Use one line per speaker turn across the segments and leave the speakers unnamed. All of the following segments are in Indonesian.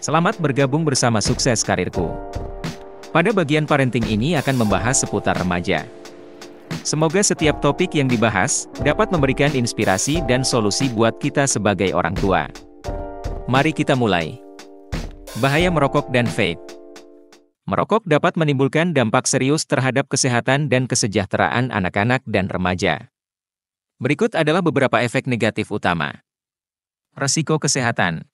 Selamat bergabung bersama Sukses Karirku. Pada bagian parenting ini akan membahas seputar remaja. Semoga setiap topik yang dibahas dapat memberikan inspirasi dan solusi buat kita sebagai orang tua. Mari kita mulai. Bahaya merokok dan vape. Merokok dapat menimbulkan dampak serius terhadap kesehatan dan kesejahteraan anak-anak dan remaja. Berikut adalah beberapa efek negatif utama. Resiko kesehatan.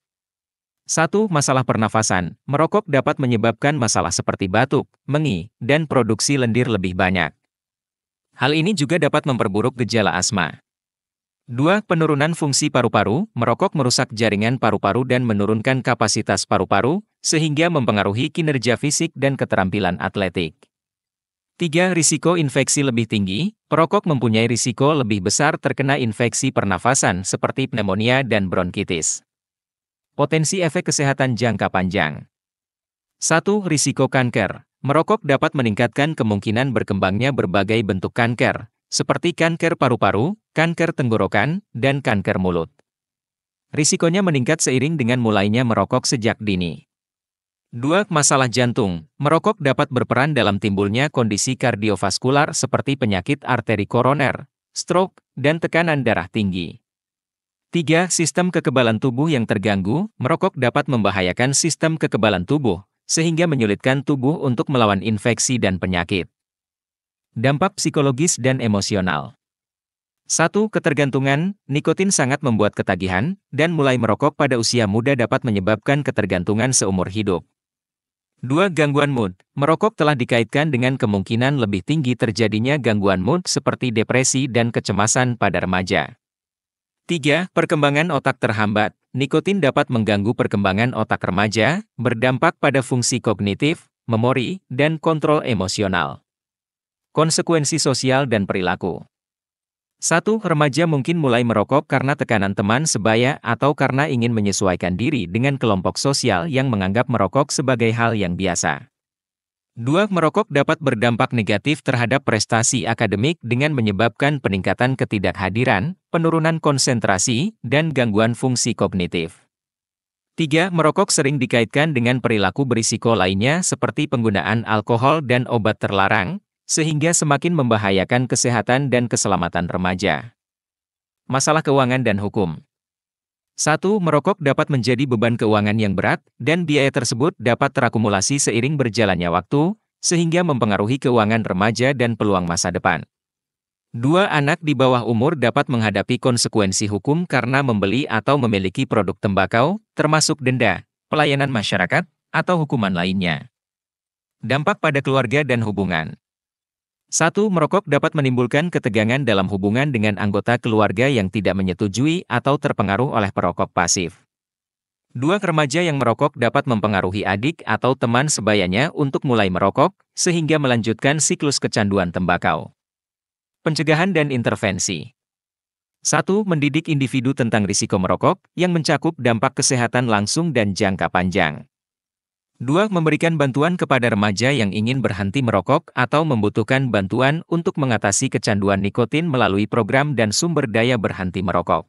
1. Masalah pernafasan. Merokok dapat menyebabkan masalah seperti batuk, mengi, dan produksi lendir lebih banyak. Hal ini juga dapat memperburuk gejala asma. 2. Penurunan fungsi paru-paru. Merokok merusak jaringan paru-paru dan menurunkan kapasitas paru-paru, sehingga mempengaruhi kinerja fisik dan keterampilan atletik. 3. Risiko infeksi lebih tinggi. Perokok mempunyai risiko lebih besar terkena infeksi pernafasan seperti pneumonia dan bronkitis. Potensi efek kesehatan jangka panjang. 1. Risiko kanker. Merokok dapat meningkatkan kemungkinan berkembangnya berbagai bentuk kanker, seperti kanker paru-paru, kanker tenggorokan, dan kanker mulut. Risikonya meningkat seiring dengan mulainya merokok sejak dini. 2. Masalah jantung. Merokok dapat berperan dalam timbulnya kondisi kardiovaskular seperti penyakit arteri koroner, stroke, dan tekanan darah tinggi. 3. Sistem kekebalan tubuh yang terganggu. Merokok dapat membahayakan sistem kekebalan tubuh, sehingga menyulitkan tubuh untuk melawan infeksi dan penyakit. Dampak psikologis dan emosional. 1. Ketergantungan. Nikotin sangat membuat ketagihan, dan mulai merokok pada usia muda dapat menyebabkan ketergantungan seumur hidup. 2. Gangguan mood. Merokok telah dikaitkan dengan kemungkinan lebih tinggi terjadinya gangguan mood seperti depresi dan kecemasan pada remaja. 3. Perkembangan otak terhambat. Nikotin dapat mengganggu perkembangan otak remaja, berdampak pada fungsi kognitif, memori, dan kontrol emosional. Konsekuensi sosial dan perilaku. 1. Remaja mungkin mulai merokok karena tekanan teman sebaya atau karena ingin menyesuaikan diri dengan kelompok sosial yang menganggap merokok sebagai hal yang biasa. 2. Merokok dapat berdampak negatif terhadap prestasi akademik dengan menyebabkan peningkatan ketidakhadiran, penurunan konsentrasi, dan gangguan fungsi kognitif. 3. Merokok sering dikaitkan dengan perilaku berisiko lainnya seperti penggunaan alkohol dan obat terlarang, sehingga semakin membahayakan kesehatan dan keselamatan remaja. Masalah keuangan dan hukum. 1. Merokok dapat menjadi beban keuangan yang berat, dan biaya tersebut dapat terakumulasi seiring berjalannya waktu, sehingga mempengaruhi keuangan remaja dan peluang masa depan. 2. Anak di bawah umur dapat menghadapi konsekuensi hukum karena membeli atau memiliki produk tembakau, termasuk denda, pelayanan masyarakat, atau hukuman lainnya. Dampak pada keluarga dan hubungan. 1. Merokok dapat menimbulkan ketegangan dalam hubungan dengan anggota keluarga yang tidak menyetujui atau terpengaruh oleh perokok pasif. 2. Remaja yang merokok dapat mempengaruhi adik atau teman sebayanya untuk mulai merokok, sehingga melanjutkan siklus kecanduan tembakau. Pencegahan dan intervensi. 1. Mendidik individu tentang risiko merokok, yang mencakup dampak kesehatan langsung dan jangka panjang. 2. Memberikan bantuan kepada remaja yang ingin berhenti merokok atau membutuhkan bantuan untuk mengatasi kecanduan nikotin melalui program dan sumber daya berhenti merokok.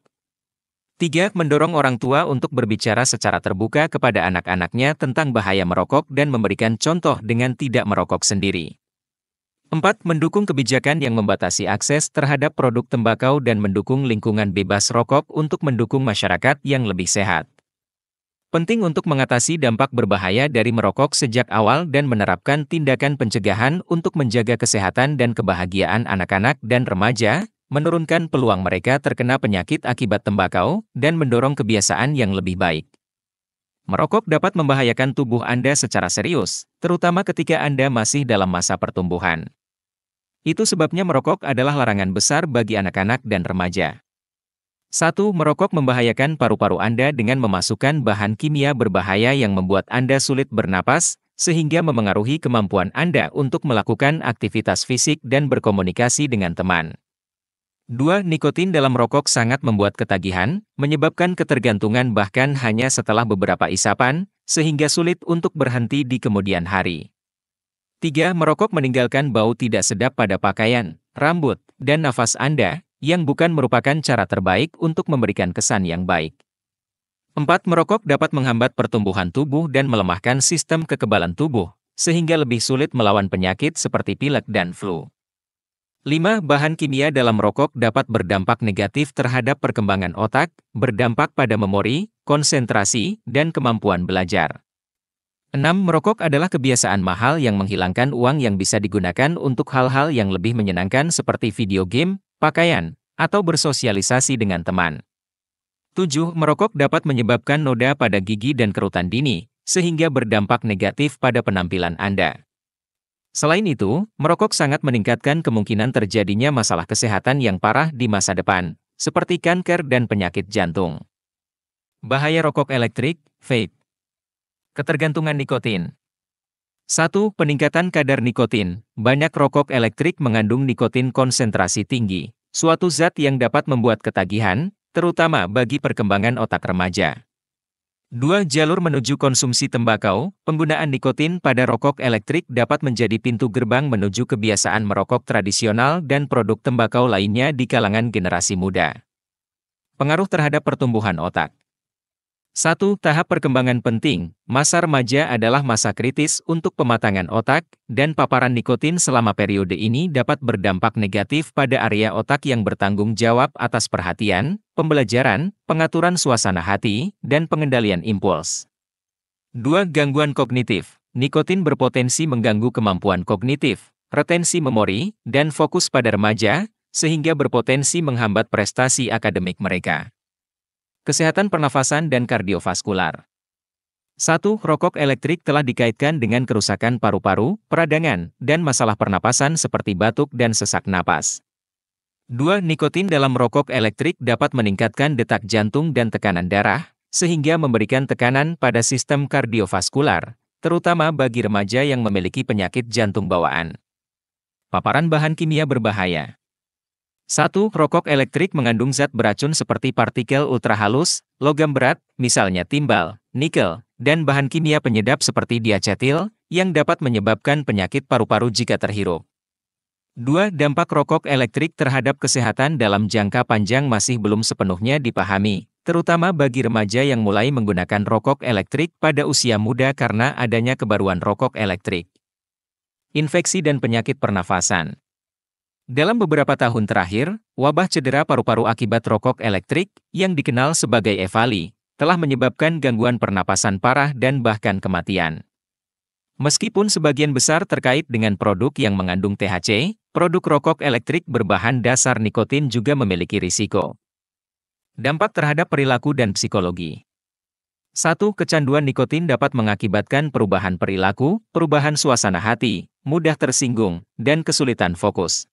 3. Mendorong orang tua untuk berbicara secara terbuka kepada anak-anaknya tentang bahaya merokok dan memberikan contoh dengan tidak merokok sendiri. 4. Mendukung kebijakan yang membatasi akses terhadap produk tembakau dan mendukung lingkungan bebas rokok untuk mendukung masyarakat yang lebih sehat. Penting untuk mengatasi dampak berbahaya dari merokok sejak awal dan menerapkan tindakan pencegahan untuk menjaga kesehatan dan kebahagiaan anak-anak dan remaja, menurunkan peluang mereka terkena penyakit akibat tembakau, dan mendorong kebiasaan yang lebih baik. Merokok dapat membahayakan tubuh Anda secara serius, terutama ketika Anda masih dalam masa pertumbuhan. Itu sebabnya merokok adalah larangan besar bagi anak-anak dan remaja. 1. Merokok membahayakan paru-paru Anda dengan memasukkan bahan kimia berbahaya yang membuat Anda sulit bernapas, sehingga memengaruhi kemampuan Anda untuk melakukan aktivitas fisik dan berkomunikasi dengan teman. 2. Nikotin dalam rokok sangat membuat ketagihan, menyebabkan ketergantungan bahkan hanya setelah beberapa isapan, sehingga sulit untuk berhenti di kemudian hari. 3. Merokok meninggalkan bau tidak sedap pada pakaian, rambut, dan nafas Anda, yang bukan merupakan cara terbaik untuk memberikan kesan yang baik. 4. Merokok dapat menghambat pertumbuhan tubuh dan melemahkan sistem kekebalan tubuh, sehingga lebih sulit melawan penyakit seperti pilek dan flu. 5. Bahan kimia dalam rokok dapat berdampak negatif terhadap perkembangan otak, berdampak pada memori, konsentrasi, dan kemampuan belajar. 6. Merokok adalah kebiasaan mahal yang menghilangkan uang yang bisa digunakan untuk hal-hal yang lebih menyenangkan seperti video game, pakaian, atau bersosialisasi dengan teman. 7. Merokok dapat menyebabkan noda pada gigi dan kerutan dini, sehingga berdampak negatif pada penampilan Anda. Selain itu, merokok sangat meningkatkan kemungkinan terjadinya masalah kesehatan yang parah di masa depan, seperti kanker dan penyakit jantung. Bahaya rokok elektrik, vape. Ketergantungan nikotin. 1. Peningkatan kadar nikotin. Banyak rokok elektrik mengandung nikotin konsentrasi tinggi, suatu zat yang dapat membuat ketagihan, terutama bagi perkembangan otak remaja. 2. Jalur menuju konsumsi tembakau. Penggunaan nikotin pada rokok elektrik dapat menjadi pintu gerbang menuju kebiasaan merokok tradisional dan produk tembakau lainnya di kalangan generasi muda. Pengaruh terhadap pertumbuhan otak. 1. Tahap perkembangan penting. Masa remaja adalah masa kritis untuk pematangan otak, dan paparan nikotin selama periode ini dapat berdampak negatif pada area otak yang bertanggung jawab atas perhatian, pembelajaran, pengaturan suasana hati, dan pengendalian impuls. 2. Gangguan kognitif. Nikotin berpotensi mengganggu kemampuan kognitif, retensi memori, dan fokus pada remaja, sehingga berpotensi menghambat prestasi akademik mereka. Kesehatan pernafasan dan kardiovaskular. 1. Rokok elektrik telah dikaitkan dengan kerusakan paru-paru, peradangan, dan masalah pernapasan seperti batuk dan sesak napas. 2. Nikotin dalam rokok elektrik dapat meningkatkan detak jantung dan tekanan darah, sehingga memberikan tekanan pada sistem kardiovaskular, terutama bagi remaja yang memiliki penyakit jantung bawaan. Paparan bahan kimia berbahaya. 1. Rokok elektrik mengandung zat beracun seperti partikel ultrahalus, logam berat, misalnya timbal, nikel, dan bahan kimia penyedap seperti diacetil, yang dapat menyebabkan penyakit paru-paru jika terhirup. 2. Dampak rokok elektrik terhadap kesehatan dalam jangka panjang masih belum sepenuhnya dipahami, terutama bagi remaja yang mulai menggunakan rokok elektrik pada usia muda karena adanya kebaruan rokok elektrik. Infeksi dan penyakit pernafasan. Dalam beberapa tahun terakhir, wabah cedera paru-paru akibat rokok elektrik, yang dikenal sebagai EVALI, telah menyebabkan gangguan pernapasan parah dan bahkan kematian. Meskipun sebagian besar terkait dengan produk yang mengandung THC, produk rokok elektrik berbahan dasar nikotin juga memiliki risiko. Dampak terhadap perilaku dan psikologi. 1. Kecanduan nikotin dapat mengakibatkan perubahan perilaku, perubahan suasana hati, mudah tersinggung, dan kesulitan fokus.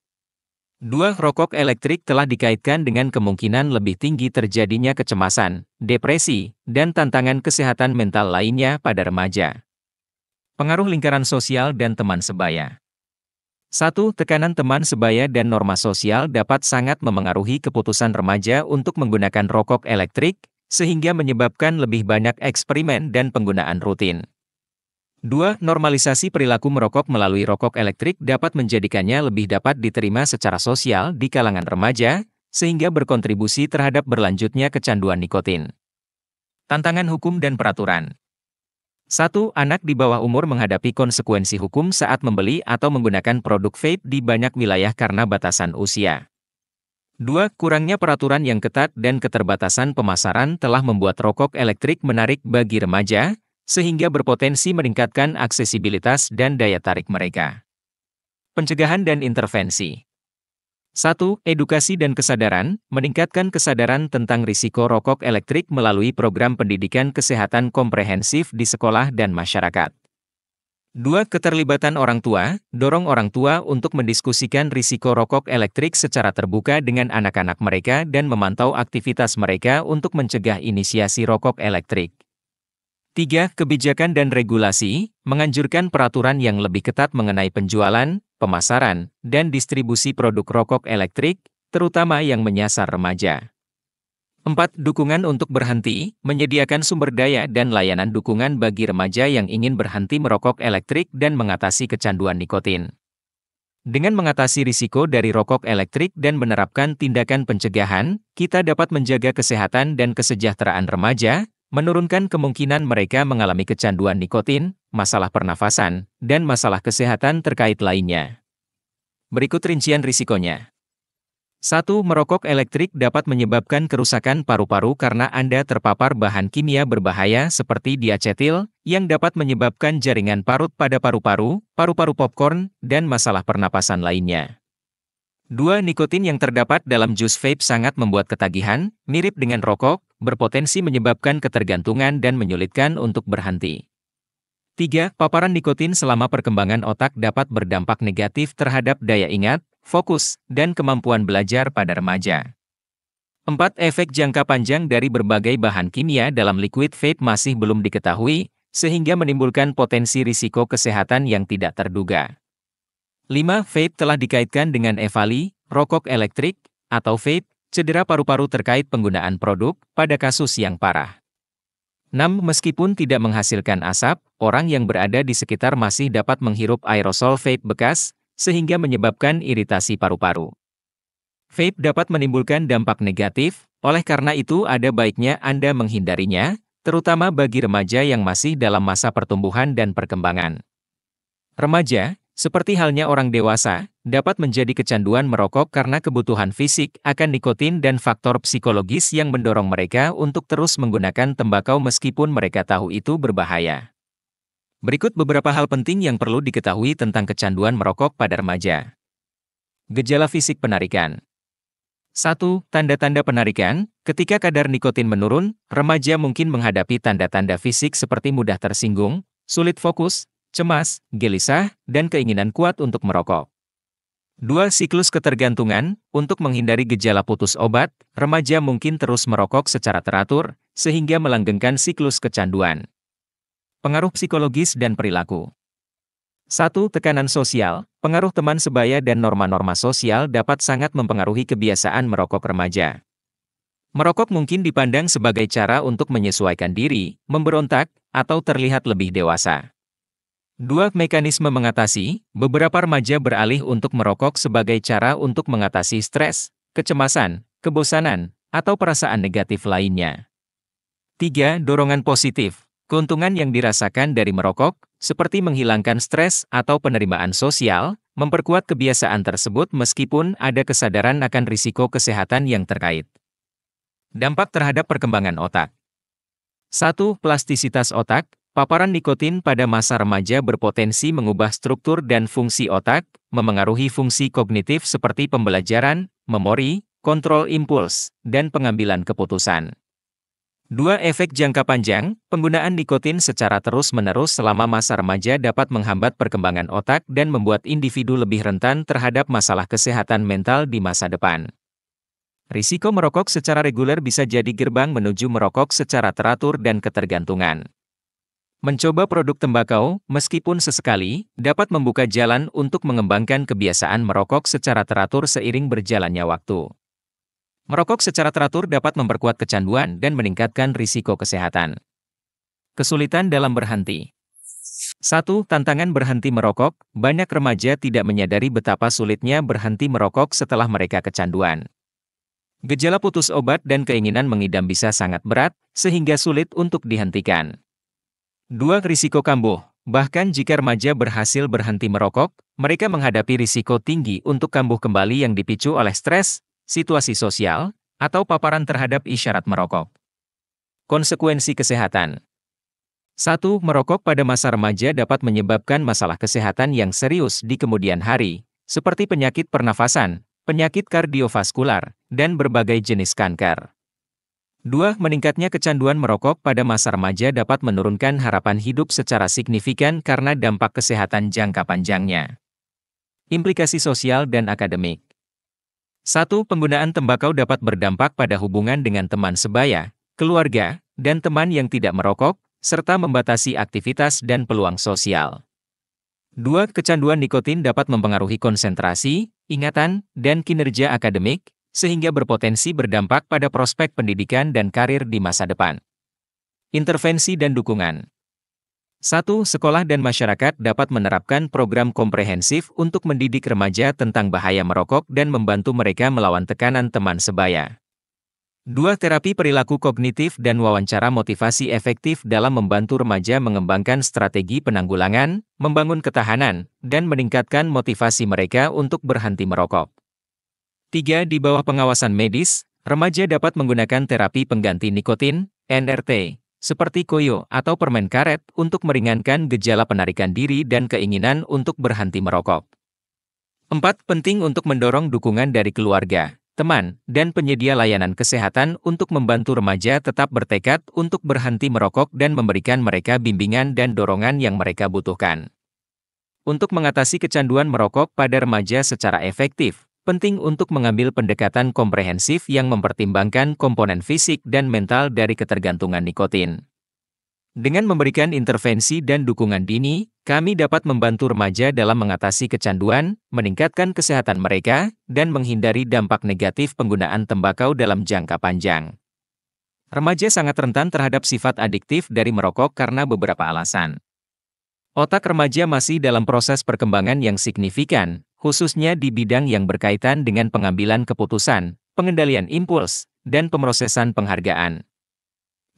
2. Rokok elektrik telah dikaitkan dengan kemungkinan lebih tinggi terjadinya kecemasan, depresi, dan tantangan kesehatan mental lainnya pada remaja. Pengaruh lingkaran sosial dan teman sebaya. 1. Tekanan teman sebaya dan norma sosial dapat sangat memengaruhi keputusan remaja untuk menggunakan rokok elektrik, sehingga menyebabkan lebih banyak eksperimen dan penggunaan rutin. 2. Normalisasi perilaku merokok melalui rokok elektrik dapat menjadikannya lebih dapat diterima secara sosial di kalangan remaja, sehingga berkontribusi terhadap berlanjutnya kecanduan nikotin. Tantangan hukum dan peraturan. 1. Anak di bawah umur menghadapi konsekuensi hukum saat membeli atau menggunakan produk vape di banyak wilayah karena batasan usia. 2. Kurangnya peraturan yang ketat dan keterbatasan pemasaran telah membuat rokok elektrik menarik bagi remaja, sehingga berpotensi meningkatkan aksesibilitas dan daya tarik mereka. Pencegahan dan intervensi. 1. Edukasi dan kesadaran, meningkatkan kesadaran tentang risiko rokok elektrik melalui program pendidikan kesehatan komprehensif di sekolah dan masyarakat. 2. Keterlibatan orang tua, dorong orang tua untuk mendiskusikan risiko rokok elektrik secara terbuka dengan anak-anak mereka dan memantau aktivitas mereka untuk mencegah inisiasi rokok elektrik. 3. Kebijakan dan regulasi, menganjurkan peraturan yang lebih ketat mengenai penjualan, pemasaran, dan distribusi produk rokok elektrik, terutama yang menyasar remaja. 4. Dukungan untuk berhenti, menyediakan sumber daya dan layanan dukungan bagi remaja yang ingin berhenti merokok elektrik dan mengatasi kecanduan nikotin. Dengan mengatasi risiko dari rokok elektrik dan menerapkan tindakan pencegahan, kita dapat menjaga kesehatan dan kesejahteraan remaja, menurunkan kemungkinan mereka mengalami kecanduan nikotin, masalah pernafasan, dan masalah kesehatan terkait lainnya. Berikut rincian risikonya. 1. Merokok elektrik dapat menyebabkan kerusakan paru-paru karena Anda terpapar bahan kimia berbahaya seperti diacetil, yang dapat menyebabkan jaringan parut pada paru-paru, paru-paru popcorn, dan masalah pernapasan lainnya. 2. Nikotin yang terdapat dalam jus vape sangat membuat ketagihan, mirip dengan rokok, berpotensi menyebabkan ketergantungan dan menyulitkan untuk berhenti. 3. Paparan nikotin selama perkembangan otak dapat berdampak negatif terhadap daya ingat, fokus, dan kemampuan belajar pada remaja. 4. Efek jangka panjang dari berbagai bahan kimia dalam liquid vape masih belum diketahui, sehingga menimbulkan potensi risiko kesehatan yang tidak terduga. 5. Vape telah dikaitkan dengan EVALI, rokok elektrik, atau vape, cedera paru-paru terkait penggunaan produk, pada kasus yang parah. 6. Meskipun tidak menghasilkan asap, orang yang berada di sekitar masih dapat menghirup aerosol vape bekas, sehingga menyebabkan iritasi paru-paru. Vape dapat menimbulkan dampak negatif, oleh karena itu ada baiknya Anda menghindarinya, terutama bagi remaja yang masih dalam masa pertumbuhan dan perkembangan. Remaja, seperti halnya orang dewasa, dapat menjadi kecanduan merokok karena kebutuhan fisik akan nikotin dan faktor psikologis yang mendorong mereka untuk terus menggunakan tembakau meskipun mereka tahu itu berbahaya. Berikut beberapa hal penting yang perlu diketahui tentang kecanduan merokok pada remaja. Gejala fisik penarikan. 1. Tanda-tanda penarikan. Ketika kadar nikotin menurun, remaja mungkin menghadapi tanda-tanda fisik seperti mudah tersinggung, sulit fokus, cemas, gelisah, dan keinginan kuat untuk merokok. 2. Siklus ketergantungan. Untuk menghindari gejala putus obat, remaja mungkin terus merokok secara teratur, sehingga melanggengkan siklus kecanduan. Pengaruh psikologis dan perilaku. 1. Tekanan sosial. Pengaruh teman sebaya dan norma-norma sosial dapat sangat mempengaruhi kebiasaan merokok remaja. Merokok mungkin dipandang sebagai cara untuk menyesuaikan diri, memberontak, atau terlihat lebih dewasa. 2. Mekanisme mengatasi. Beberapa remaja beralih untuk merokok sebagai cara untuk mengatasi stres, kecemasan, kebosanan, atau perasaan negatif lainnya. 3. Dorongan positif. Keuntungan yang dirasakan dari merokok, seperti menghilangkan stres atau penerimaan sosial, memperkuat kebiasaan tersebut meskipun ada kesadaran akan risiko kesehatan yang terkait. Dampak terhadap perkembangan otak. 1. Plastisitas otak. Paparan nikotin pada masa remaja berpotensi mengubah struktur dan fungsi otak, memengaruhi fungsi kognitif seperti pembelajaran, memori, kontrol impuls, dan pengambilan keputusan. 2. Efek jangka panjang. Penggunaan nikotin secara terus-menerus selama masa remaja dapat menghambat perkembangan otak dan membuat individu lebih rentan terhadap masalah kesehatan mental di masa depan. Risiko merokok secara reguler bisa jadi gerbang menuju merokok secara teratur dan ketergantungan. Mencoba produk tembakau, meskipun sesekali, dapat membuka jalan untuk mengembangkan kebiasaan merokok secara teratur seiring berjalannya waktu. Merokok secara teratur dapat memperkuat kecanduan dan meningkatkan risiko kesehatan. Kesulitan dalam berhenti. 1. Tantangan berhenti merokok. Banyak remaja tidak menyadari betapa sulitnya berhenti merokok setelah mereka kecanduan. Gejala putus obat dan keinginan mengidam bisa sangat berat, sehingga sulit untuk dihentikan. 2. Risiko kambuh. Bahkan jika remaja berhasil berhenti merokok, mereka menghadapi risiko tinggi untuk kambuh kembali yang dipicu oleh stres, situasi sosial, atau paparan terhadap isyarat merokok. Konsekuensi kesehatan. 1. Merokok pada masa remaja dapat menyebabkan masalah kesehatan yang serius di kemudian hari, seperti penyakit pernafasan, penyakit kardiovaskular, dan berbagai jenis kanker. 2. Meningkatnya kecanduan merokok pada masa remaja dapat menurunkan harapan hidup secara signifikan karena dampak kesehatan jangka panjangnya. Implikasi sosial dan akademik. 1. Penggunaan tembakau dapat berdampak pada hubungan dengan teman sebaya, keluarga, dan teman yang tidak merokok, serta membatasi aktivitas dan peluang sosial. 2. Kecanduan nikotin dapat mempengaruhi konsentrasi, ingatan, dan kinerja akademik, sehingga berpotensi berdampak pada prospek pendidikan dan karir di masa depan. Intervensi dan dukungan. 1. Sekolah dan masyarakat dapat menerapkan program komprehensif untuk mendidik remaja tentang bahaya merokok dan membantu mereka melawan tekanan teman sebaya. 2. Terapi perilaku kognitif dan wawancara motivasi efektif dalam membantu remaja mengembangkan strategi penanggulangan, membangun ketahanan, dan meningkatkan motivasi mereka untuk berhenti merokok. 3. Di bawah pengawasan medis, remaja dapat menggunakan terapi pengganti nikotin, NRT, seperti koyo atau permen karet untuk meringankan gejala penarikan diri dan keinginan untuk berhenti merokok. 4. Penting untuk mendorong dukungan dari keluarga, teman, dan penyedia layanan kesehatan untuk membantu remaja tetap bertekad untuk berhenti merokok dan memberikan mereka bimbingan dan dorongan yang mereka butuhkan. Untuk mengatasi kecanduan merokok pada remaja secara efektif, penting untuk mengambil pendekatan komprehensif yang mempertimbangkan komponen fisik dan mental dari ketergantungan nikotin. Dengan memberikan intervensi dan dukungan dini, kami dapat membantu remaja dalam mengatasi kecanduan, meningkatkan kesehatan mereka, dan menghindari dampak negatif penggunaan tembakau dalam jangka panjang. Remaja sangat rentan terhadap sifat adiktif dari merokok karena beberapa alasan. Otak remaja masih dalam proses perkembangan yang signifikan, khususnya di bidang yang berkaitan dengan pengambilan keputusan, pengendalian impuls, dan pemrosesan penghargaan.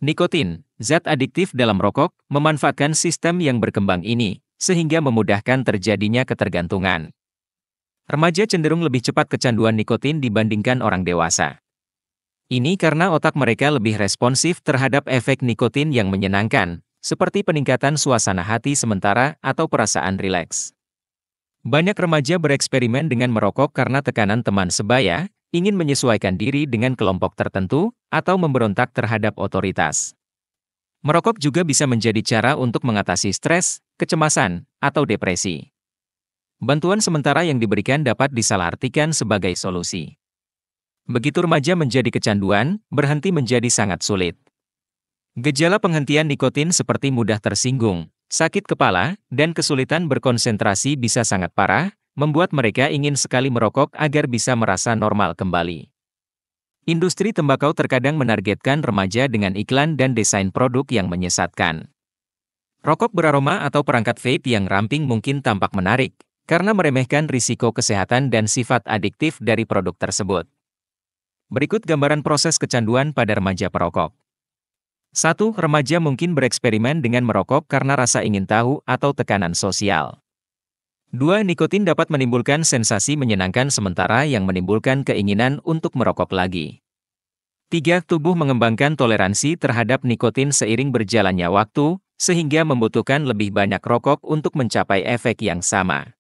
Nikotin, zat adiktif dalam rokok, memanfaatkan sistem yang berkembang ini, sehingga memudahkan terjadinya ketergantungan. Remaja cenderung lebih cepat kecanduan nikotin dibandingkan orang dewasa. Ini karena otak mereka lebih responsif terhadap efek nikotin yang menyenangkan, seperti peningkatan suasana hati sementara atau perasaan rileks. Banyak remaja bereksperimen dengan merokok karena tekanan teman sebaya, ingin menyesuaikan diri dengan kelompok tertentu, atau memberontak terhadap otoritas. Merokok juga bisa menjadi cara untuk mengatasi stres, kecemasan, atau depresi. Bantuan sementara yang diberikan dapat disalahartikan sebagai solusi. Begitu remaja menjadi kecanduan, berhenti menjadi sangat sulit. Gejala penghentian nikotin seperti mudah tersinggung, sakit kepala, dan kesulitan berkonsentrasi bisa sangat parah, membuat mereka ingin sekali merokok agar bisa merasa normal kembali. Industri tembakau terkadang menargetkan remaja dengan iklan dan desain produk yang menyesatkan. Rokok beraroma atau perangkat vape yang ramping mungkin tampak menarik, karena meremehkan risiko kesehatan dan sifat adiktif dari produk tersebut. Berikut gambaran proses kecanduan pada remaja perokok. 1. Remaja mungkin bereksperimen dengan merokok karena rasa ingin tahu atau tekanan sosial. 2. Nikotin dapat menimbulkan sensasi menyenangkan sementara yang menimbulkan keinginan untuk merokok lagi. 3. Tubuh mengembangkan toleransi terhadap nikotin seiring berjalannya waktu, sehingga membutuhkan lebih banyak rokok untuk mencapai efek yang sama.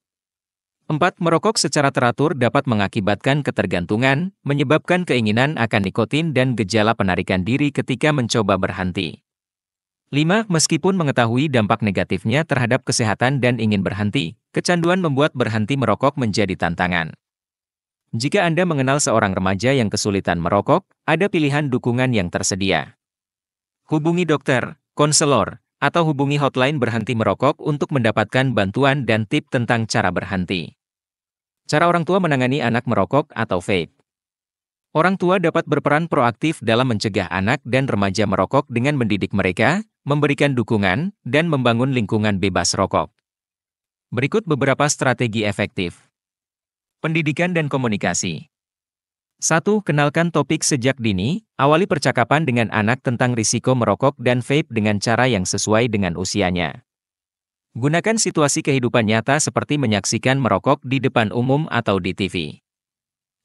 4. Merokok secara teratur dapat mengakibatkan ketergantungan, menyebabkan keinginan akan nikotin dan gejala penarikan diri ketika mencoba berhenti. 5. Meskipun mengetahui dampak negatifnya terhadap kesehatan dan ingin berhenti, kecanduan membuat berhenti merokok menjadi tantangan. Jika Anda mengenal seorang remaja yang kesulitan merokok, ada pilihan dukungan yang tersedia. Hubungi dokter, konselor, atau hubungi hotline berhenti merokok untuk mendapatkan bantuan dan tips tentang cara berhenti. Cara orang tua menangani anak merokok atau vape. Orang tua dapat berperan proaktif dalam mencegah anak dan remaja merokok dengan mendidik mereka, memberikan dukungan, dan membangun lingkungan bebas rokok. Berikut beberapa strategi efektif. Pendidikan dan komunikasi. 1. Kenalkan topik sejak dini, awali percakapan dengan anak tentang risiko merokok dan vape dengan cara yang sesuai dengan usianya. Gunakan situasi kehidupan nyata seperti menyaksikan merokok di depan umum atau di TV.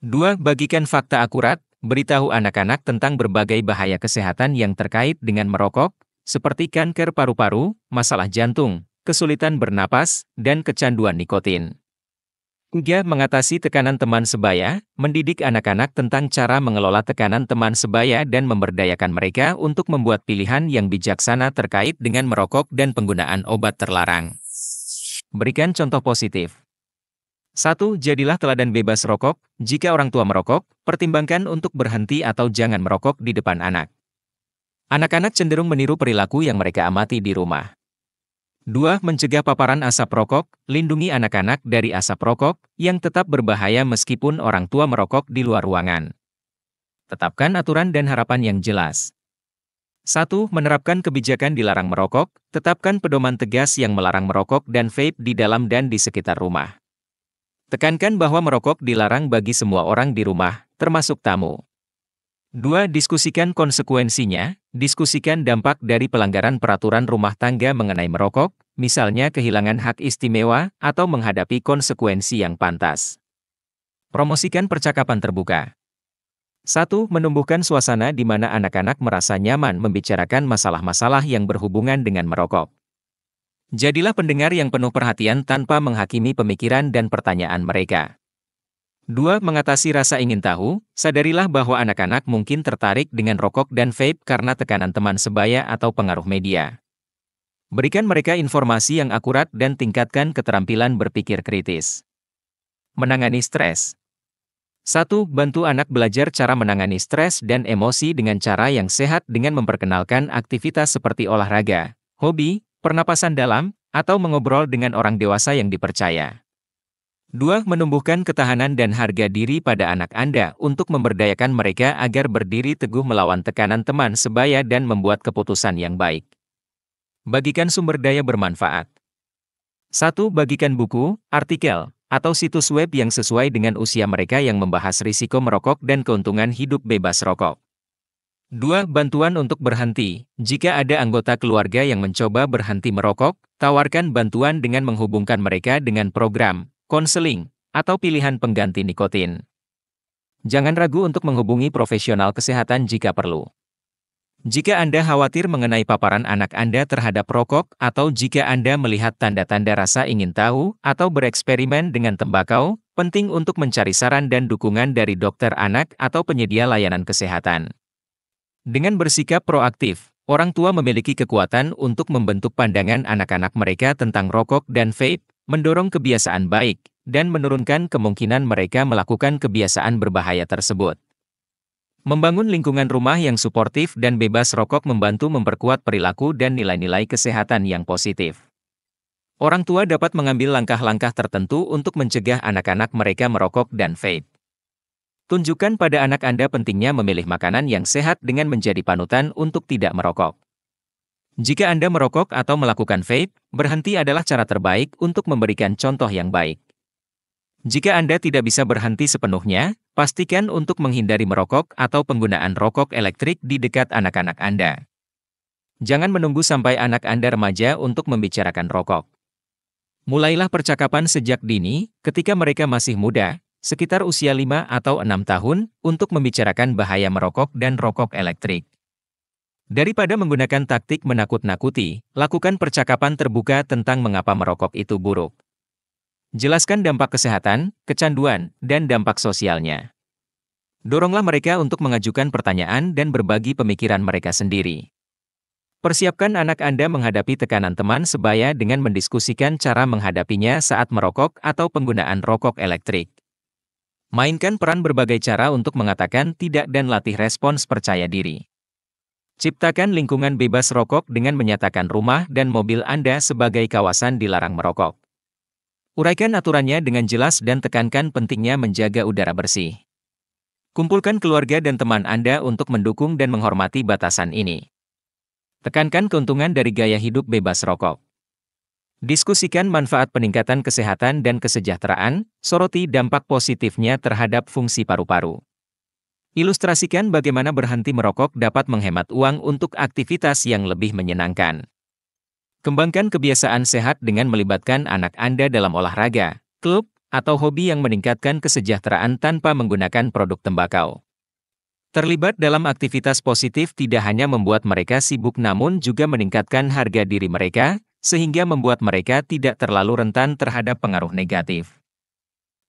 2. Bagikan fakta akurat, beritahu anak-anak tentang berbagai bahaya kesehatan yang terkait dengan merokok, seperti kanker paru-paru, masalah jantung, kesulitan bernapas, dan kecanduan nikotin. 3. Mengatasi tekanan teman sebaya, mendidik anak-anak tentang cara mengelola tekanan teman sebaya dan memberdayakan mereka untuk membuat pilihan yang bijaksana terkait dengan merokok dan penggunaan obat terlarang. Berikan contoh positif. 1. Jadilah teladan bebas rokok. Jika orang tua merokok, pertimbangkan untuk berhenti atau jangan merokok di depan anak. Anak-anak cenderung meniru perilaku yang mereka amati di rumah. 2. Mencegah paparan asap rokok. Lindungi anak-anak dari asap rokok yang tetap berbahaya meskipun orang tua merokok di luar ruangan. Tetapkan aturan dan harapan yang jelas. 1. Menerapkan kebijakan dilarang merokok. Tetapkan pedoman tegas yang melarang merokok dan vape di dalam dan di sekitar rumah. Tekankan bahwa merokok dilarang bagi semua orang di rumah, termasuk tamu. 2. Diskusikan konsekuensinya. Diskusikan dampak dari pelanggaran peraturan rumah tangga mengenai merokok, misalnya kehilangan hak istimewa atau menghadapi konsekuensi yang pantas. Promosikan percakapan terbuka. 1. Menumbuhkan suasana di mana anak-anak merasa nyaman membicarakan masalah-masalah yang berhubungan dengan merokok. Jadilah pendengar yang penuh perhatian tanpa menghakimi pemikiran dan pertanyaan mereka. 2. Mengatasi rasa ingin tahu. Sadarilah bahwa anak-anak mungkin tertarik dengan rokok dan vape karena tekanan teman sebaya atau pengaruh media. Berikan mereka informasi yang akurat dan tingkatkan keterampilan berpikir kritis. Menangani stres. 1. Bantu anak belajar cara menangani stres dan emosi dengan cara yang sehat dengan memperkenalkan aktivitas seperti olahraga, hobi, pernapasan dalam, atau mengobrol dengan orang dewasa yang dipercaya. 2. Menumbuhkan ketahanan dan harga diri pada anak Anda untuk memberdayakan mereka agar berdiri teguh melawan tekanan teman sebaya dan membuat keputusan yang baik. Bagikan sumber daya bermanfaat. 1. Bagikan buku, artikel, atau situs web yang sesuai dengan usia mereka yang membahas risiko merokok dan keuntungan hidup bebas rokok. 2. Bantuan untuk berhenti. Jika ada anggota keluarga yang mencoba berhenti merokok, tawarkan bantuan dengan menghubungkan mereka dengan program konseling, atau pilihan pengganti nikotin. Jangan ragu untuk menghubungi profesional kesehatan jika perlu. Jika Anda khawatir mengenai paparan anak Anda terhadap rokok, atau jika Anda melihat tanda-tanda rasa ingin tahu, atau bereksperimen dengan tembakau, penting untuk mencari saran dan dukungan dari dokter anak atau penyedia layanan kesehatan. Dengan bersikap proaktif, orang tua memiliki kekuatan untuk membentuk pandangan anak-anak mereka tentang rokok dan vape, mendorong kebiasaan baik, dan menurunkan kemungkinan mereka melakukan kebiasaan berbahaya tersebut. Membangun lingkungan rumah yang suportif dan bebas rokok membantu memperkuat perilaku dan nilai-nilai kesehatan yang positif. Orang tua dapat mengambil langkah-langkah tertentu untuk mencegah anak-anak mereka merokok dan vape. Tunjukkan pada anak Anda pentingnya memilih makanan yang sehat dengan menjadi panutan untuk tidak merokok. Jika Anda merokok atau melakukan vape, berhenti adalah cara terbaik untuk memberikan contoh yang baik. Jika Anda tidak bisa berhenti sepenuhnya, pastikan untuk menghindari merokok atau penggunaan rokok elektrik di dekat anak-anak Anda. Jangan menunggu sampai anak Anda remaja untuk membicarakan rokok. Mulailah percakapan sejak dini, ketika mereka masih muda, sekitar usia 5 atau 6 tahun, untuk membicarakan bahaya merokok dan rokok elektrik. Daripada menggunakan taktik menakut-nakuti, lakukan percakapan terbuka tentang mengapa merokok itu buruk. Jelaskan dampak kesehatan, kecanduan, dan dampak sosialnya. Doronglah mereka untuk mengajukan pertanyaan dan berbagi pemikiran mereka sendiri. Persiapkan anak Anda menghadapi tekanan teman sebaya dengan mendiskusikan cara menghadapinya saat merokok atau penggunaan rokok elektrik. Mainkan peran berbagai cara untuk mengatakan tidak dan latih respons percaya diri. Ciptakan lingkungan bebas rokok dengan menyatakan rumah dan mobil Anda sebagai kawasan dilarang merokok. Uraikan aturannya dengan jelas dan tekankan pentingnya menjaga udara bersih. Kumpulkan keluarga dan teman Anda untuk mendukung dan menghormati batasan ini. Tekankan keuntungan dari gaya hidup bebas rokok. Diskusikan manfaat peningkatan kesehatan dan kesejahteraan, soroti dampak positifnya terhadap fungsi paru-paru. Ilustrasikan bagaimana berhenti merokok dapat menghemat uang untuk aktivitas yang lebih menyenangkan. Kembangkan kebiasaan sehat dengan melibatkan anak Anda dalam olahraga, klub, atau hobi yang meningkatkan kesejahteraan tanpa menggunakan produk tembakau. Terlibat dalam aktivitas positif tidak hanya membuat mereka sibuk namun juga meningkatkan harga diri mereka, sehingga membuat mereka tidak terlalu rentan terhadap pengaruh negatif.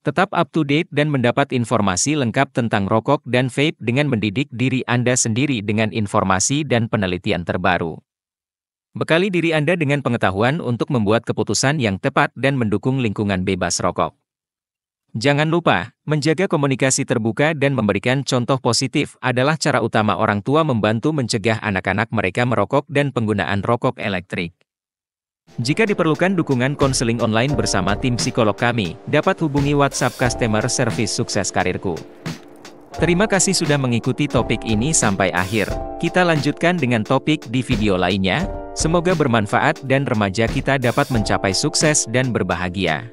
Tetap up-to-date dan mendapat informasi lengkap tentang rokok dan vape dengan mendidik diri Anda sendiri dengan informasi dan penelitian terbaru. Bekali diri Anda dengan pengetahuan untuk membuat keputusan yang tepat dan mendukung lingkungan bebas rokok. Jangan lupa, menjaga komunikasi terbuka dan memberikan contoh positif adalah cara utama orang tua membantu mencegah anak-anak mereka merokok dan penggunaan rokok elektrik. Jika diperlukan dukungan konseling online bersama tim psikolog kami, dapat hubungi WhatsApp Customer Service Sukses Karirku. Terima kasih sudah mengikuti topik ini sampai akhir. Kita lanjutkan dengan topik di video lainnya. Semoga bermanfaat dan remaja kita dapat mencapai sukses dan berbahagia.